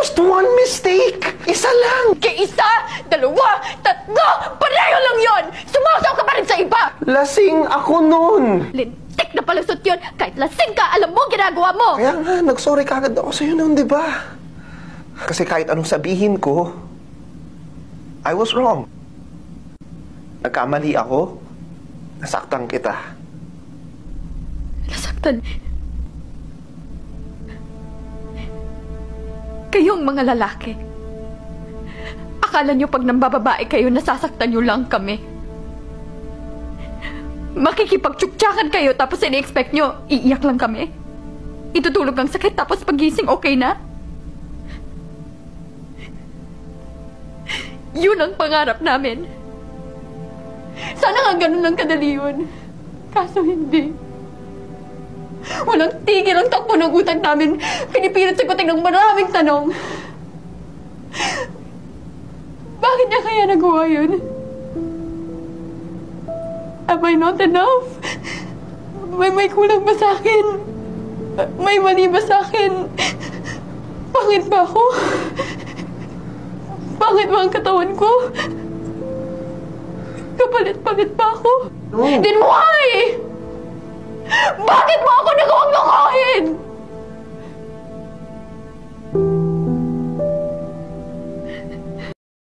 just one mistake. Isa lang. Kay isa, dalawa, tatlo, pareho lang yon. Sumasaw ka pa rin sa iba. Lasing ako nun. Lintik na palusot yun. Kahit lasing ka, alam mo ginagawa mo. Kaya nga, nag-sorry kagad ako sa'yo nun, di ba? Kasi kahit anong sabihin ko, I was wrong. Nagkamali ako. Nasaktan kita. Nasaktan? Kayong mga lalaki, akala nyo pag nambababae kayo, nasasaktan nyo lang kami. Makikipagtsuktsakan kayo tapos ini-expect nyo, iiyak lang kami? Itutulog ang sakit tapos pagising okay na? Yun ang pangarap namin. Sana nga ganun lang kadali yun. Kaso hindi. Walang tigil ang takbo ng utak namin. Pinipilit sagutin ng maraming tanong. Bakit niya kaya nagawa yun? Am I not enough? May kulang ba sa akin? May mali ba sa akin? Pangit ba ako? Pangit ba ang katawan ko? Kapalit-palit ba ako? No. Then why? Bakit mo ako nagawang lokohin?